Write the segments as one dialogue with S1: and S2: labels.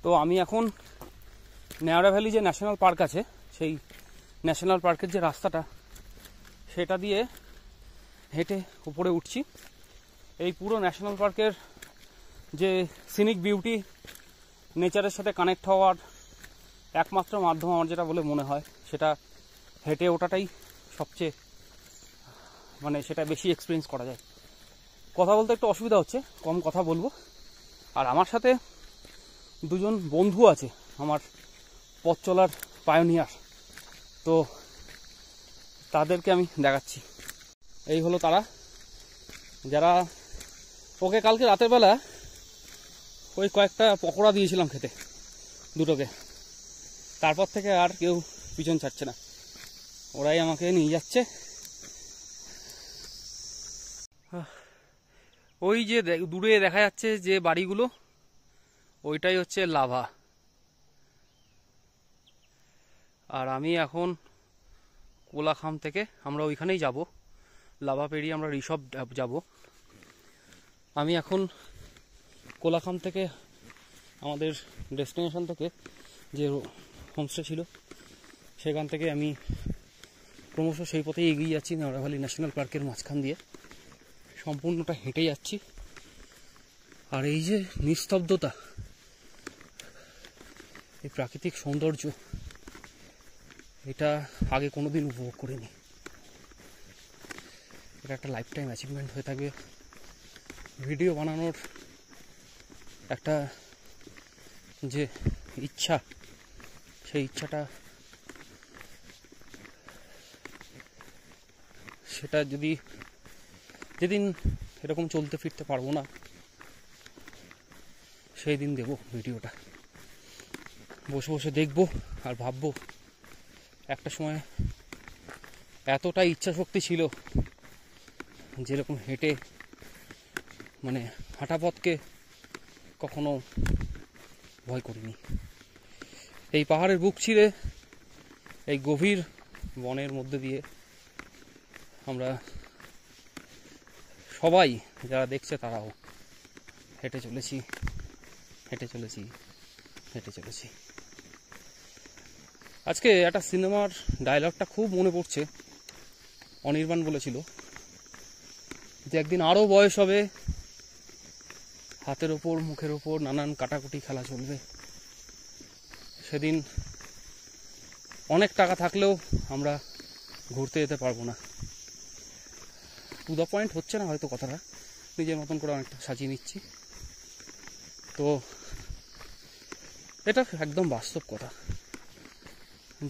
S1: তো আমি এখন নেওড়া ভ্যালি যে ন্যাশনাল পার্ক আছে, সেই ন্যাশনাল পার্কের যে রাস্তাটা সেটা দিয়ে হেঁটে উপরে উঠছি। এই পুরো ন্যাশনাল পার্কের যে সিনিক বিউটি, নেচারের সাথে কানেক্ট হওয়ার একমাত্র মাধ্যম আমার যেটা বলে মনে হয়, সেটা হেঁটে ওঠাটাই সবচেয়ে সেটা বেশি এক্সপিরিয়েন্স করা যায়। কথা বলতে একটু অসুবিধা হচ্ছে, কম কথা বলবো। আর আমার সাথে দুজন বন্ধু আছে, আমার পথ চলার পায়োনিয়ার, তো তাদেরকে আমি দেখাচ্ছি। এই হলো তারা, যারা ওকে কালকে রাতের বেলা ওই কয়েকটা পকোড়া দিয়েছিলাম খেতে, দুটোকে। তারপর থেকে আর কেউ পিছন ছাড়ছে না, ওরাই আমাকে নিয়ে যাচ্ছে। ওই যে দূরে দেখা যাচ্ছে যে বাড়িগুলো, ওইটাই হচ্ছে লাভা। আর আমি এখন কোলাখাম থেকে আমরা ওইখানেই যাব, লাভা পেরিয়ে আমরা ঋষভ যাব। আমি এখন কোলাখাম থেকে আমাদের ডেস্টিনেশন থেকে যে হোমস্টে ছিল সেখান থেকে আমি ক্রমশ সেই পথেই এগিয়ে যাচ্ছি, নেওড়া ভ্যালি ন্যাশনাল পার্কের মাঝখান দিয়ে সম্পূর্ণটা হেঁটে যাচ্ছি। আর এই যে নিস্তব্ধতা, এই প্রাকৃতিক সৌন্দর্য, এটা আগে কোনোদিন উপভোগ করিনি। এটা একটা লাইফ টাইম অ্যাচিভমেন্ট হয়ে থাকবে। ভিডিও বানানোর একটা যে ইচ্ছা, সেই ইচ্ছাটা সেটা যদি যেদিন এরকম চলতে ফিরতে পারবো না, সেই দিন দেব ভিডিওটা, বসে বসে দেখবো আর ভাববো একটা সময় এতটাই ইচ্ছা শক্তি ছিল যেরকম হেঁটে হাঁটা পথকে কখনো ভয় করিনি। এই পাহাড়ের বুক ছিঁড়ে এই গভীর বনের মধ্যে দিয়ে আমরা সবাই, যারা দেখছে তারাও হেঁটে চলেছি, হেঁটে চলেছি, হেঁটে চলেছি। আজকে একটা সিনেমার ডায়লগটা খুব মনে পড়ছে। অনির্বাণ বলেছিল যে একদিন আরও বয়স হবে, হাতের ওপর মুখের ওপর নানান কাটাকুটি খেলা চলবে, সেদিন অনেক টাকা থাকলেও আমরা ঘুরতে যেতে পারবো না। টু দ্য পয়েন্ট হচ্ছে না হয়তো কথাটা, নিজের মতন করে অনেকটা সাজিয়ে নিচ্ছি। তো এটা একদম বাস্তব কথা।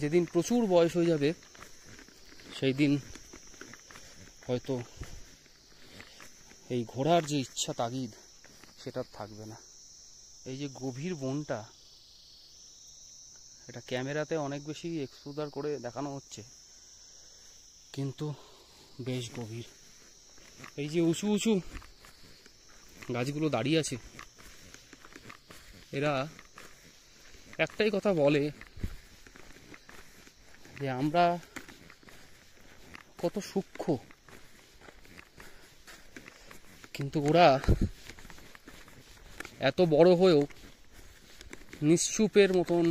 S1: যেদিন প্রচুর বয়স হয়ে যাবে সেই দিন হয়তো এই ঘোরার যে ইচ্ছা তাগিদ সেটা থাকবে না। এই যে গভীর বনটা, এটা ক্যামেরাতে অনেক বেশি এক্সপোজার করে দেখানো হচ্ছে, কিন্তু বেশ গভীর। এই যে উঁচু উঁচু গাছগুলো দাঁড়িয়ে আছে, এরা একটাই কথা বলে যে আমরা কত সূক্ষ্ম, কিন্তু ওরা এত বড় হয়েও নিশ্চুপের মতন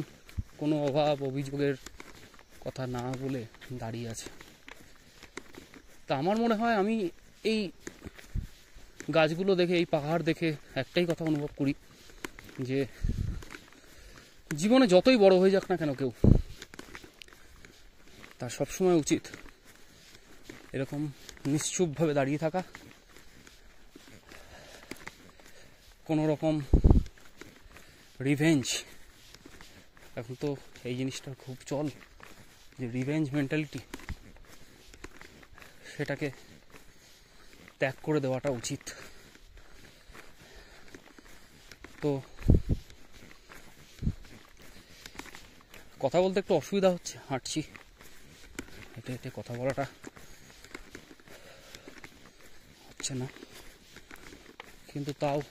S1: কোনো অভাব অভিযোগের কথা না বলে দাঁড়িয়ে আছে। তা আমার মনে হয় আমি এই গাছগুলো দেখে, এই পাহাড় দেখে একটাই কথা অনুভব করি যে জীবনে যতই বড় হয়ে যাক না কেন কেউ, তার সবসময় উচিত এরকম নিশ্চুপভাবে দাঁড়িয়ে থাকা, কোনো রকম রিভেঞ্জ, এখন তো এই জিনিসটার খুব চল, যে রিভেঞ্জ মেন্টালিটি, সেটাকে ত্যাগ করে দেওয়াটা উচিত। তো কথা বলতে একটু অসুবিধা হচ্ছে, হাঁটছি, হেঁটে হেঁটে কথা বলাটা হচ্ছে না, কিন্তু তাও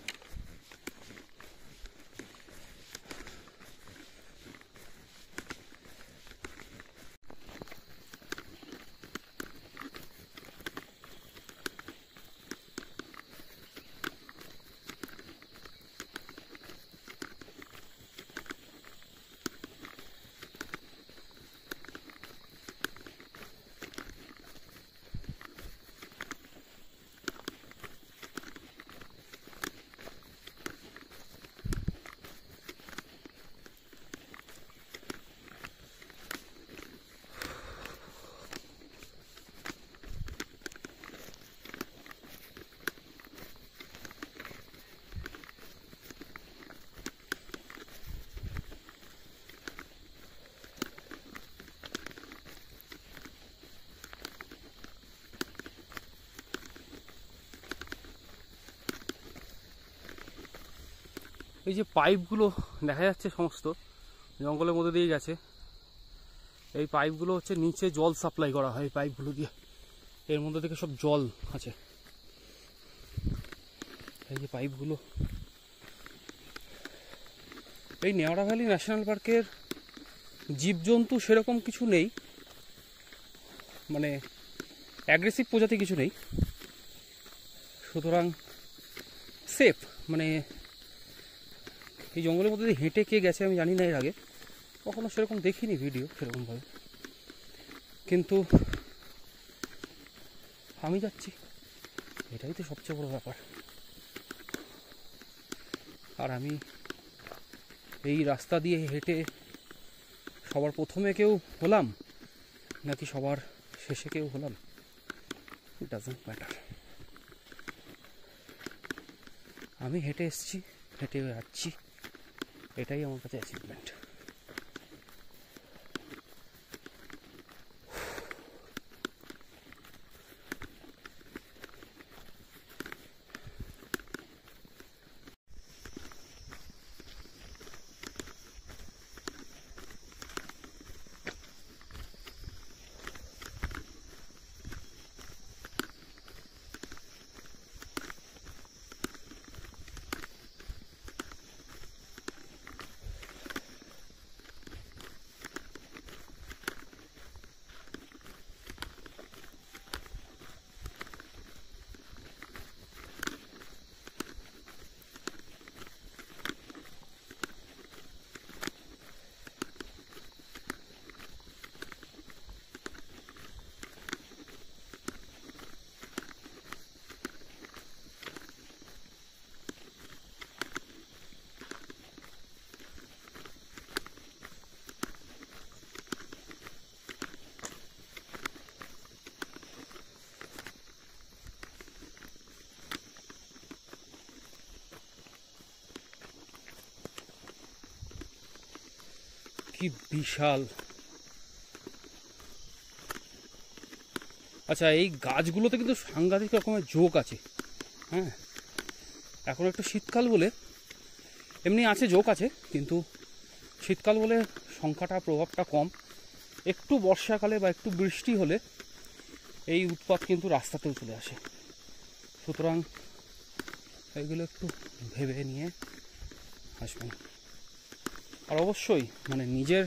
S1: এই যে পাইপগুলো দেখা যাচ্ছে সমস্ত জঙ্গলের মধ্যে দিয়ে গেছে, এই পাইপগুলো হচ্ছে নিচে জল সাপ্লাই করা হয় এই পাইপগুলো দিয়ে, এর মধ্যে থেকে সব জল আছে। এই যে পাইপগুলো, এই নেওয়ারা ভ্যালি ন্যাশনাল পার্কের জীবজন্তু সেরকম কিছু নেই, মানে অ্যাগ্রেসিভ প্রজাতি কিছু নেই, সুতরাং সেফ। মানে এই জঙ্গলের মধ্যে দিয়ে হেঁটে কে গেছে আমি জানি না, এর আগে কখনো সেরকম দেখিনি ভিডিও সেরকমভাবে, কিন্তু আমি যাচ্ছি, এটাই তো সবচেয়ে বড় ব্যাপার। আর আমি এই রাস্তা দিয়ে হেঁটে সবার প্রথমে কেউ হলাম নাকি সবার শেষে কেউ হলাম, ইট ডাজন্ট ম্যাটার। আমি হেঁটে এসেছি, হেঁটে যাচ্ছি, এটাই আমার কাছে অ্যাচিভমেন্ট। কি বিশাল! আচ্ছা, এই গাছগুলোতে কিন্তু সাংঘাতিক রকমের ঝোঁক আছে। হ্যাঁ, এখন একটু শীতকাল বলে এমনি আছে, ঝোঁক আছে, কিন্তু শীতকাল বলে সংখ্যাটা প্রভাবটা কম। একটু বর্ষাকালে বা একটু বৃষ্টি হলে এই উৎপাত কিন্তু রাস্তাতেও চলে আসে, সুতরাং এইগুলো একটু ভেবে নিয়ে আসবেন। আর অবশ্যই মানে নিজের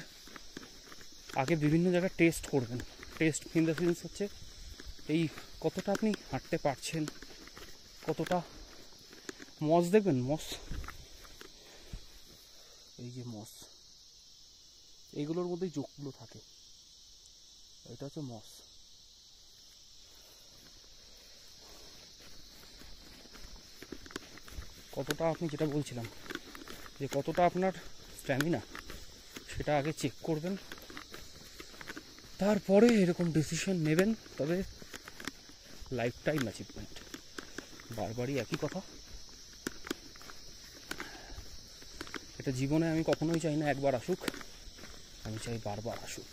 S1: আগে বিভিন্ন জায়গায় টেস্ট করবেন। টেস্ট ইন দ্য সেন্স হচ্ছে এই কতটা আপনি হাঁটতে পারছেন, কতটা মস দেখবেন, মস, এই যে মস, এইগুলোর মধ্যেই জোকগুলো থাকে, এটা হচ্ছে মস। কতটা আপনি, যেটা বলছিলাম যে কতটা আপনার স্ট্যামিনা, সেটা আগে চেক করবেন, তারপরে এরকম ডিসিশন নেবেন, তবে লাইফ টাইম অ্যাচিভমেন্ট। বারবারই একই কথা, এটা জীবনে আমি কখনোই চাই না একবার আসুক, আমি চাই বারবার আসুক।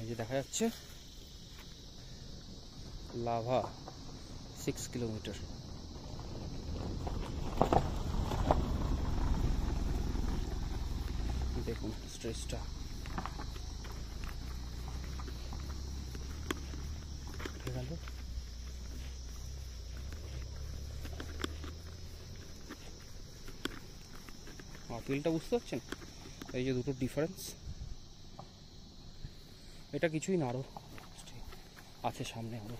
S1: এই যে দেখা যাচ্ছে লাভা 6 কিলোমিটার। দেখুন স্ট্রেচটা, উঠে গেল। ফিলটা বুঝতে পারছেন, এই যে দুটো ডিফারেন্স, এটা কিছুই না, আরো আছে সামনে আরো।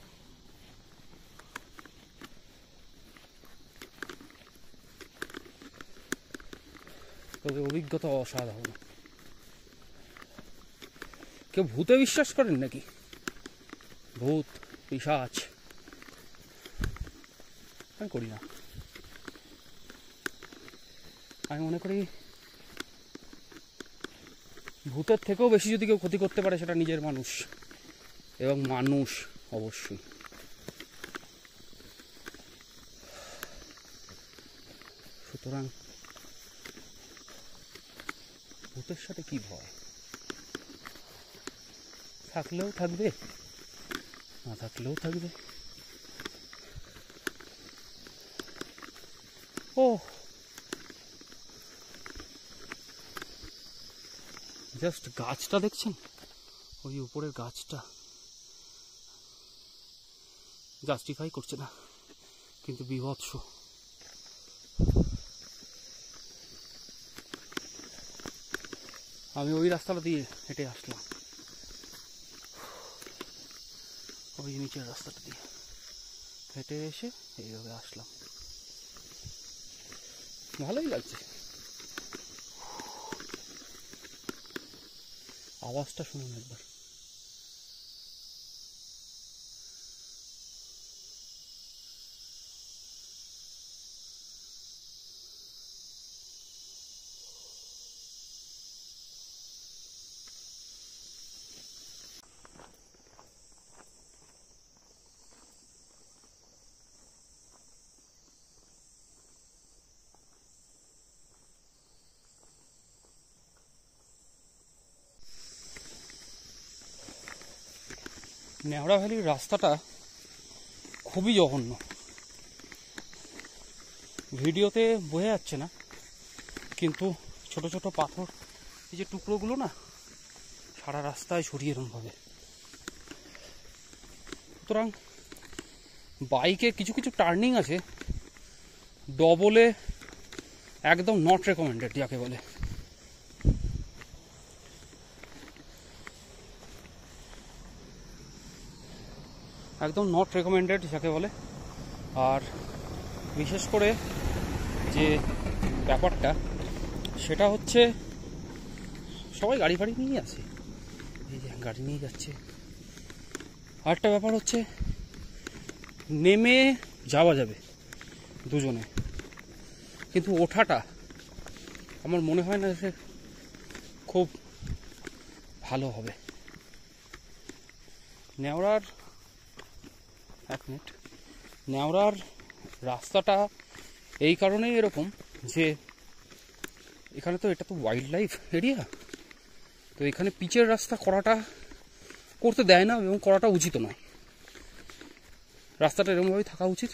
S1: তবে অভিজ্ঞতা অসাধারণ। কেউ ভূতে বিশ্বাস করেন নাকি? ভূত পিশাচ? আমি করি না। আমি মনে করি ভূতের থেকেও বেশি যদি কেউ ক্ষতি করতে পারে সেটা নিজের মানুষ, এবং মানুষ অবশ্যই। সুতরাং ভূতের ভূতের সাথে কি ভয়, থাকলেও থাকবে, না থাকলেও থাকবে। ও জাস্ট গাছটা দেখছেন, ওই উপরের গাছটা জাস্টিফাই করছে না, কিন্তু বিভৎস। আমি ওই রাস্তাটা দিয়ে হেঁটে আসলাম, ওই নিচের রাস্তাটা দিয়ে হেঁটে এসে এইভাবে আসলাম, ভালোই লাগছে। আওয়াজটা শুনুন একবার। নেওড়া ভ্যালির রাস্তাটা খুবই জঘন্য, ভিডিওতে বোঝা যাচ্ছে না, কিন্তু ছোট ছোট পাথর এই যে টুকরোগুলো না সারা রাস্তায় ছড়িয়ে এরমভাবে। সুতরাং বাইকে কিছু কিছু টার্নিং আছে ডবলে একদম নট রেকমেন্ডেড, যাকে বলে। একদম নট রেকমেন্ডেড যাকে বলে। আর বিশেষ করে যে ব্যাপারটা সেটা হচ্ছে সবাই গাড়ি ফাড়ি নিয়ে আসে, এই যে গাড়ি নিয়ে যাচ্ছে। আরেকটা ব্যাপার হচ্ছে নেমে যাওয়া যাবে দুজনে, কিন্তু ওঠাটা আমার মনে হয় না সে খুব ভালো হবে। নেওড়ার নেওড়ার রাস্তাটা এই কারণেই এরকম যে এখানে তো এটা তো ওয়াইল্ড লাইফ এরিয়া, তো এখানে পিচের রাস্তা করাটা করতে দেয় না এবং করাটা উচিত নয়। রাস্তাটা এরকমভাবেই থাকা উচিত।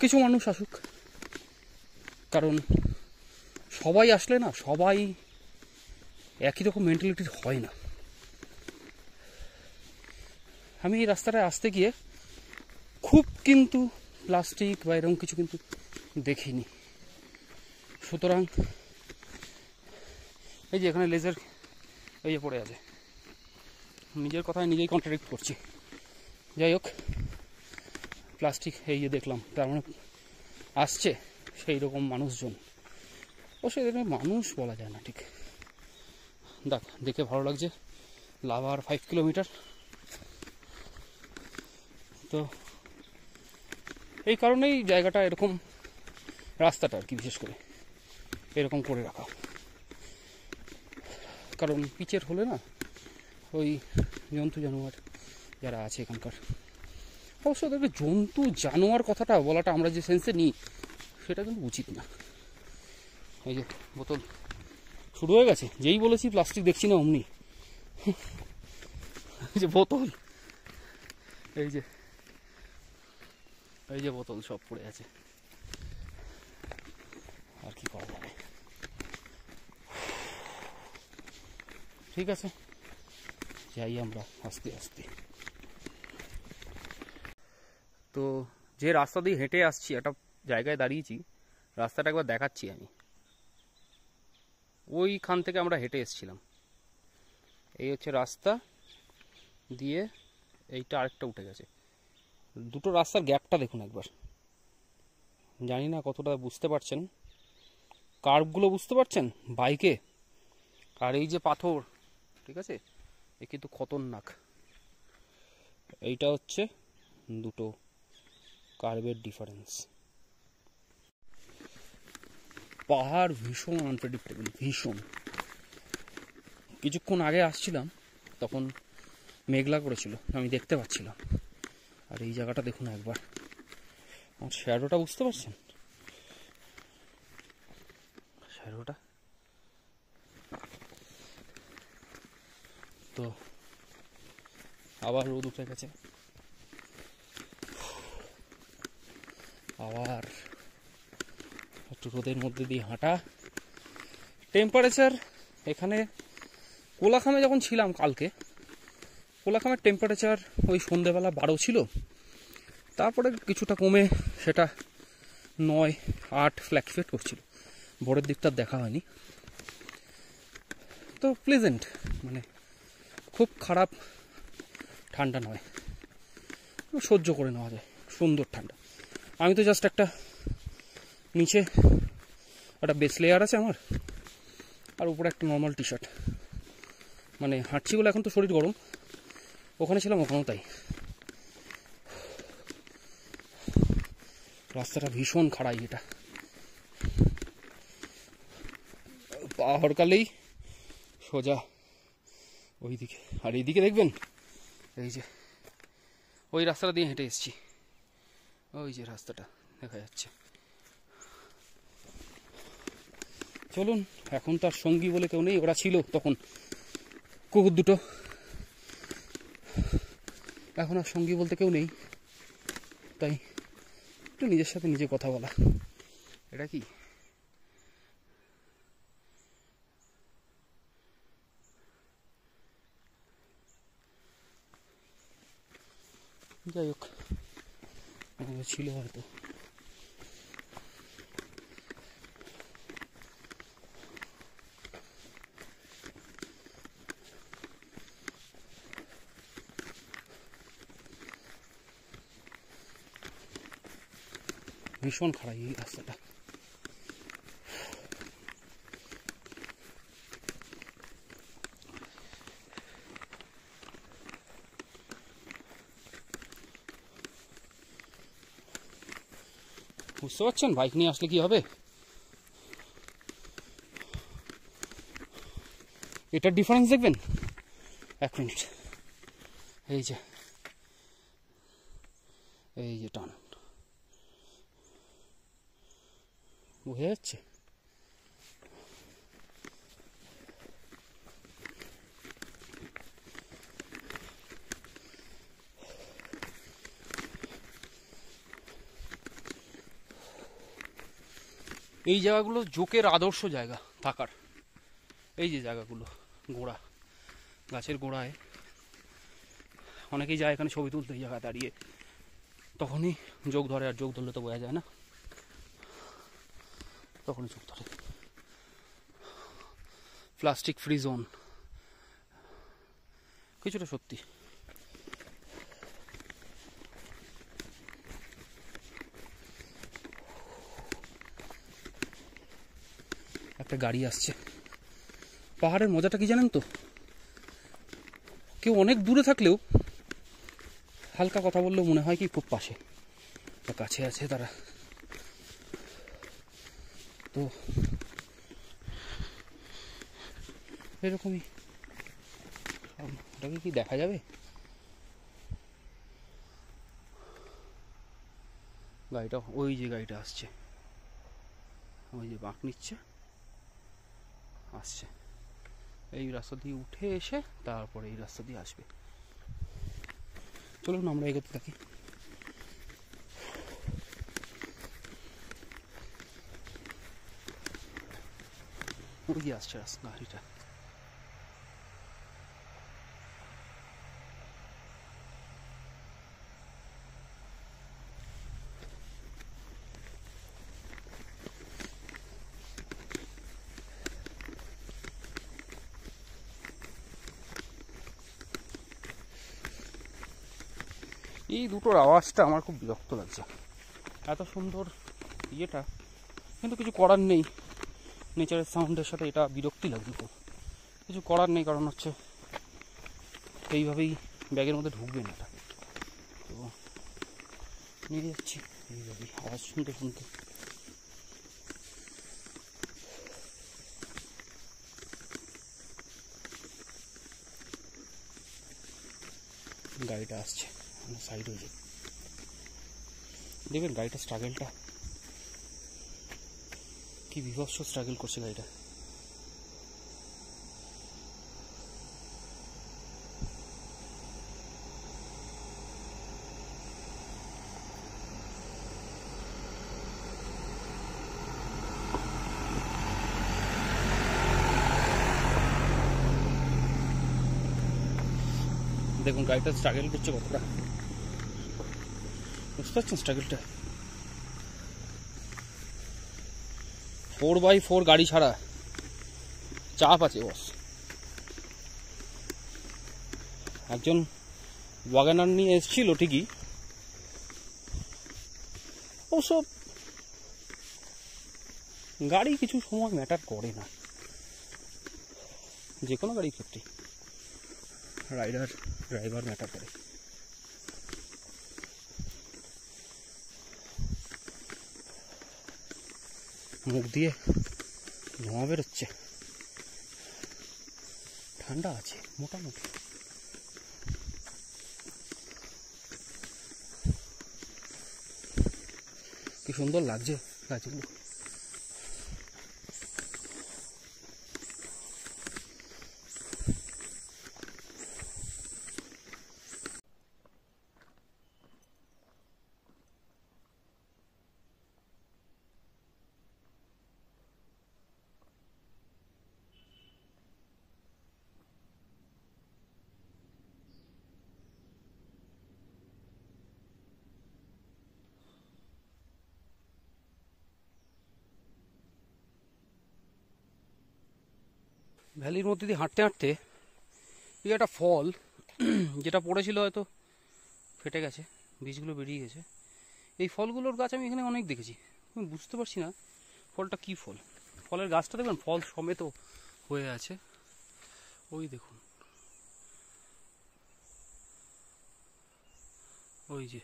S1: কিছু মানুষ আসুক, কারণ সবাই আসলে না, সবাই একই রকম মেন্টালিটির হয় না। আমি এই রাস্তাটায় আসতে গিয়ে খুব কিন্তু প্লাস্টিক বা এরকম কিছু কিন্তু দেখিনি। সুতরাং এই যে এখানে লেজার এই যে পড়ে আছে, নিজের কথায় নিজেই কন্ট্রাডিক্ট করছি। যাই হোক, প্লাস্টিক এই যে দেখলাম, তার মানে আসছে সেই রকম মানুষজন। অবশ্যই এখানে মানুষ বলা যায় না ঠিক। দেখে ভালো লাগছে। লাভার 5 কিলোমিটার, তো এই কারণেই জায়গাটা এরকম, রাস্তাটা আর কি বিশেষ করে এরকম করে রাখা। কারণ পিচের হলে না ওই জন্তু জানোয়ার যারা আছে এখানকার, অবশ্য ওদেরকে জন্তু জানোয়ার কথাটা বলাটা আমরা যে সেন্সে নিই সেটা কিন্তু উচিত না। এই যে বোতল শুরু হয়ে গেছে, যেই বলেছি প্লাস্টিক দেখছি না অমনি এই যে বোতল, এই যে বোতল সব পড়ে আছে, আর কি করা যাবে। ঠিক আছে, যাই আমরা আস্তে আস্তে। তো যে রাস্তা দিয়ে হেঁটে আসছি, একটা জায়গায় দাঁড়িয়েছি, রাস্তাটা একবার দেখাচ্ছি আমি। ওইখান থেকে আমরা হেঁটে এসেছিলাম, এই হচ্ছে রাস্তা দিয়ে, এইটা আরেকটা উঠে গেছে। দুটো রাস্তার গ্যাপটা দেখুন একবার, জানি না কতটা বুঝতে পারছেন, কার্ভগুলো বুঝতে পারছেন বাইকে। আর এই যে পাথর, ঠিক আছে, এ কিন্তু খতরনাক। এইটা হচ্ছে দুটো কার্ভের ডিফারেন্স। পাহাড় ভীষণ আনপ্রেডিক্টেবল, ভীষণ। কিছুক্ষণ আগে আসছিলাম তখন মেঘলা করেছিল, আমি দেখতে পাচ্ছিলাম। আর এই জায়গাটা দেখুন একবার, আমার শ্যাডোটা বুঝতে পারছেন, শ্যাডোটা তো আবার রোদ উঠে গেছে, আবার একটু রোদের মধ্যে দিয়ে হাঁটা। টেম্পারেচার এখানে কোলাখামে যখন ছিলাম কালকে, কোলাখামের টেম্পারেচার ওই সন্ধ্যেবেলা 12 ছিল, তারপরে কিছুটা কমে সেটা 9-8 ফ্ল্যাকচুয়েট করছিল। ভোরের দিকটা দেখা হয়নি। তো প্লেজেন্ট, মানে খুব খারাপ ঠান্ডা নয়, সহ্য করে নেওয়া যায়, সুন্দর ঠান্ডা। আমি তো জাস্ট একটা নিচে একটা বেস লেয়ার আছে আমার, আর উপরে একটা নর্মাল টি শার্ট, মানে হাঁটছি বলে এখন তো শরীর গরম, ওখানে ছিলাম ওখানেও তাই। রাস্তাটা ভীষণ খাড়াই, এটা পা হড়কালেই সোজা ওই দিকে। আর এইদিকে দেখবেন, এই যে ওই রাস্তাটা দিয়ে হেঁটে এসেছি, ওই যে রাস্তাটা দেখা যাচ্ছে। চলুন, এখন তার সঙ্গী বলে কেউ নেই, ওরা ছিল তখন কুকুর দুটো, এখন আর সঙ্গী বলতে কেউ নেই, তাই একটু নিজের সাথে নিজে কথা বলা। এটা কি যাই হোক, ছিল হয়তো। ভীষণ খারাপ এই রাস্তাটা। বুঝতে পারছেন বাইক নিয়ে আসলে কি হবে? এটার ডিফারেন্স দেখবেন। 1 মিনিট, এই যে টান বোঝা যাচ্ছে। এই জায়গাগুলো জোকের আদর্শ জায়গা থাকার। এই যে জায়গাগুলো, গোড়া গাছের গোড়ায় অনেকেই যায় এখানে ছবি তুলতে, এই জায়গায় দাঁড়িয়ে, তখনই যোগ ধরে। আর যোগ ধরলে তো বোঝা যায় না, তখনই যোগ ধরে। প্লাস্টিক ফ্রি জোন, কিছুটা সত্যি। একটা গাড়ি আসছে। পাহাড়ের মজাটা কি জানেন তো, কেউ অনেক দূরে থাকলেও হালকা কথা বললেও মনে হয় কি খুব পাশে বা কাছে আছে তারা। তো এরকমই। ওটাকে কি দেখা যাবে? গাড়িটা, ওই যে গাড়িটা আসছে, ওই যে বাঁক নিচ্ছে, আসছে এই রাস্তা দিয়ে উঠে এসে তারপরে এই রাস্তা দিয়ে আসবে। চলুন আমরা এগোতে থাকি। ওই যে আসছে গাড়িটা। এই দুটোর আওয়াজটা আমার খুব বিরক্ত লাগছে। এত সুন্দর ইয়েটা, কিন্তু কিছু করার নেই, নেচারের সাউন্ডের সাথে এটা বিরক্তি লাগবে। তো কিছু করার নেই, কারণ হচ্ছে এইভাবেই ব্যাগের মধ্যে ঢুকবে না এটা। তো নিয়ে যাচ্ছি এইভাবেই আওয়াজ শুনতে শুনতে। গাড়িটা আসছে, সাইড হয়ে যায়। দেখবেন গাড়িটা স্ট্রাগলটা কি বিভৎস স্ট্রাগল করছে গাড়িটা। দেখুন গাড়িটা স্ট্রাগল করছে কতটা, বুঝতে পারছেন স্ট্রাগলটা। 4x4 গাড়ি ছাড়া চাপ আছে বস। একজন ওয়াগনার নিয়ে এসেছিল ঠিকই, অবশ্য গাড়ি কিছু সময় ম্যাটার করে না, যে কোনো গাড়ির ক্ষেত্রে ড্রাইভার ম্যাটার করে। মুখ দিয়ে ধোঁয়া বেরোচ্ছে, ঠান্ডা আছে মোটামুটি। কি সুন্দর লাগছে গাছগুলো। ভ্যালির মধ্যে দিয়ে হাঁটতে হাঁটতে এই একটা ফল যেটা পড়েছিল হয়তো ফেটে গেছে, বীজগুলো বেরিয়ে গেছে। এই ফলগুলোর গাছ আমি এখানে অনেক দেখেছি, আমি বুঝতে পারছি না ফলটা কি ফল। ফলের গাছটা দেখবেন ফল সমেত হয়ে আছে, ওই দেখুন, ওই যে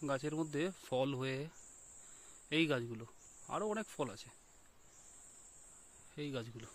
S1: গাছের মধ্যে ফল হয়ে, এই গাছগুলো আরও অনেক ফল আছে, এই গাছগুলো।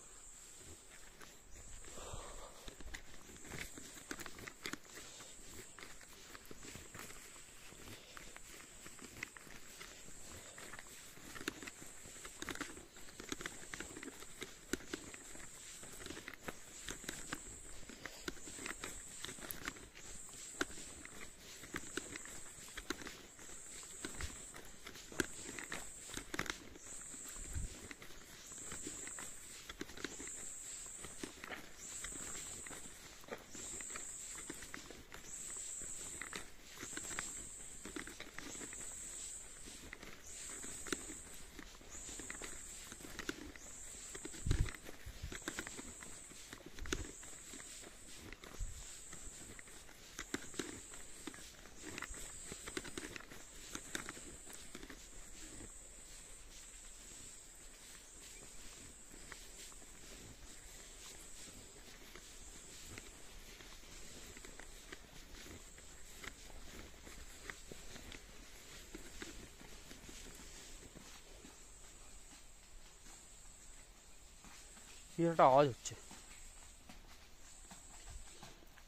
S1: একটা আওয়াজ হচ্ছে,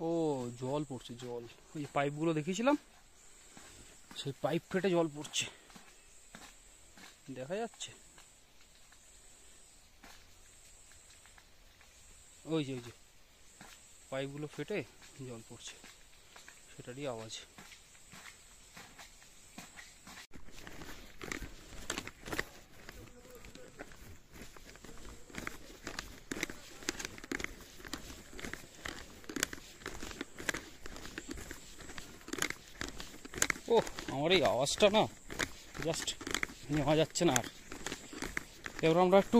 S1: ও জল পড়ছে, জল ওই যে পাইপগুলো দেখিয়েছিলাম সেই পাইপ ফেটে জল পড়ছে, দেখা যাচ্ছে ওই যে পাইপগুলো ফেটে জল পড়ছে, সেটারই আওয়াজ। ও আমার এই আওয়াজটা না জাস্ট নেওয়া যাচ্ছে না আর। এবার আমরা একটু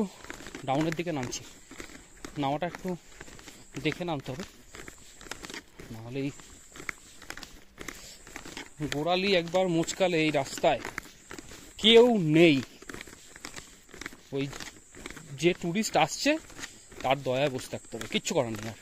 S1: ডাউনের দিকে নামছি, নামাটা একটু দেখে নামতে হবে, নাহলে এই গোড়ালি একবার মুচকালে এই রাস্তায় কেউ নেই, ওই যে টুরিস্ট আসছে তার দয়ায় বসে থাকতে হবে, কিচ্ছু করার নেই আর।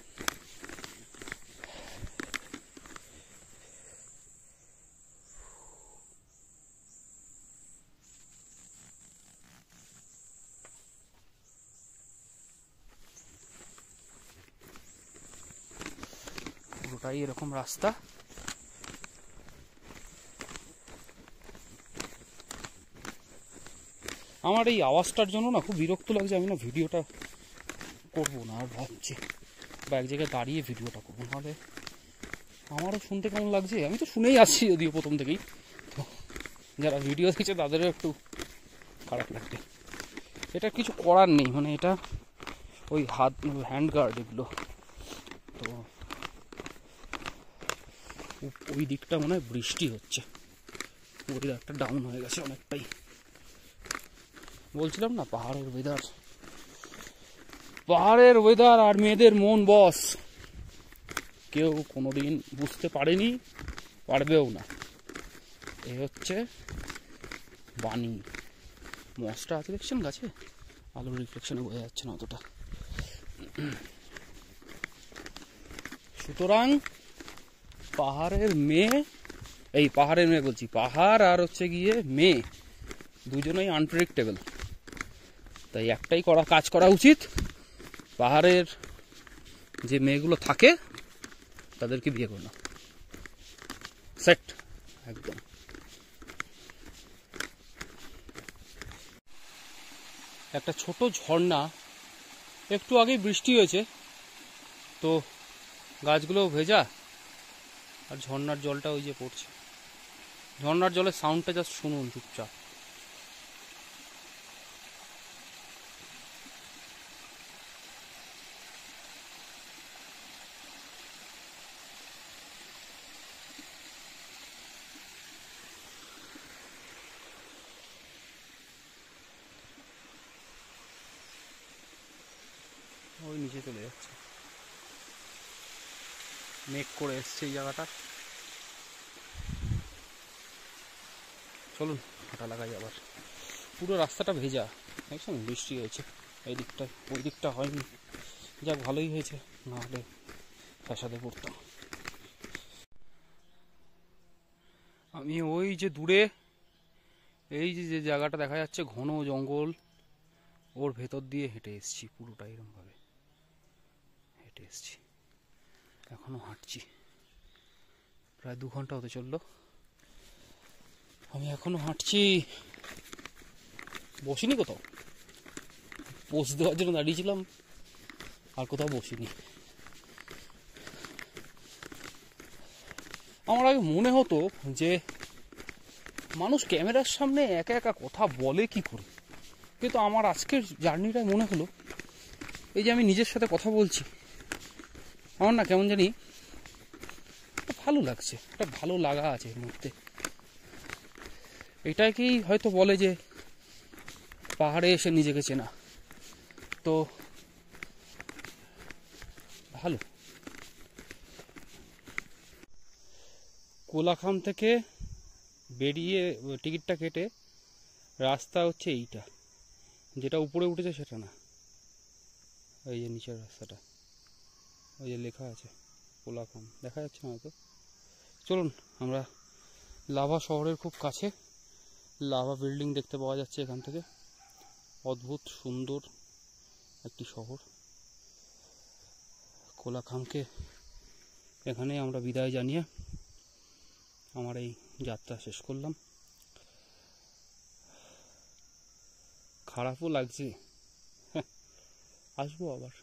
S1: পুরোটাই এরকম রাস্তা, আমার এই আওয়াজটার জন্য না খুব বিরক্ত লাগছে, আমি না ভিডিওটা করবো না আর ভাবছি, বা এক জায়গায় দাঁড়িয়ে ভিডিওটা করবো, নাহলে আমারও শুনতে কেমন লাগছে। আমি তো শুনেই আসছি যদিও প্রথম থেকেই, তো যারা ভিডিও দেখছে তাদেরও একটু খারাপ লাগবে। এটা কিছু করার নেই, মানে এটা ওই হ্যান্ড গার্ড এগুলো, তো ওই দিকটা মনে হয় বৃষ্টি হচ্ছে, ওয়েদারটা ডাউন হয়ে গেছে অনেকটাই। বলছিলাম না পাহাড়ের ওয়েদার, পাহাড়ের ওয়েদার আর মেয়েদের মন বস কেউ কোনোদিন বুঝতে পারেনি, পারবেও না। এ হচ্ছে বাণী। মশটা আছে দেখছেন গাছে, আলোর রিফ্লেকশনে বোঝা যাচ্ছে না অতটা। সুতরাং পাহাড়ের মেয়ে, এই পাহাড়ের মেয়ে বলছি, পাহাড় আর হচ্ছে গিয়ে মেয়ে দুজনেই আনপ্রেডিক্টেবল। তাই একটাই কাজ করা উচিত, পাহাড়ের যে মেয়েগুলো থাকে তাদেরকে বিয়ে করো না, সেট একদম। একটা ছোট ঝর্ণা, একটু আগেই বৃষ্টি হয়েছে তো গাছগুলো ভেজা, আর ঝর্ণার জলটা ওই যে পড়ছে। ঝর্ণার জলের সাউন্ডটা জাস্ট শুনুন চুপচাপ। ওই নিচে চলে যাচ্ছে, মেঘ করে এসছে এই জায়গাটা। চলুন হাঁটা লাগাই আবার। পুরো রাস্তাটা ভেজা, দেখছেন বৃষ্টি হয়েছে এই দিকটা, ওই দিকটা হয়নি। যাক ভালোই হয়েছে, না হলে ফ্যাসাদে পড়তাম। আমি ওই যে দূরে এই যে জায়গাটা দেখা যাচ্ছে ঘন জঙ্গল, ওর ভেতর দিয়ে হেঁটে এসছি, পুরোটা এরকমভাবে হেঁটে এসছি। এখনো হাঁটছি, প্রায় 2 ঘন্টা হতে চললো, আমি এখনো হাঁটছি। বসিনি কোথাও, পোজ দেওয়ার জন্য দাঁড়িয়েছিলাম, আর কোথাও বসিনি। আমার আগে মনে হতো যে মানুষ ক্যামেরার সামনে একা একা কথা বলে কি করে, কিন্তু আমার আজকের জার্নিটায় মনে হলো এই যে আমি নিজের সাথে কথা বলছি, আমার না কেমন জানি ভালো লাগছে, একটা ভালো লাগা আছে এর মধ্যে। এটাকেই হয়তো বলে যে পাহাড়ে এসে নিজেকে চেনা। তো ভালো। কোলাখাম থেকে বেরিয়ে টিকিটটা কেটে রাস্তা হচ্ছে এইটা, যেটা উপরে উঠেছে সেটা না, ওই যে নিচের রাস্তাটা, ওই যে লেখা আছে কোলাখাম, দেখা যাচ্ছে না হয়তো। চলুন, আমরা লাভা শহরের খুব কাছে, লাভা বিল্ডিং দেখতে পাওয়া যাচ্ছে এখান থেকে। অদ্ভুত সুন্দর একটি শহর। কোলাখামকে এখানেই আমরা বিদায় জানিয়ে আমার এই যাত্রা শেষ করলাম। খারাপও লাগছে, আসবো আবার।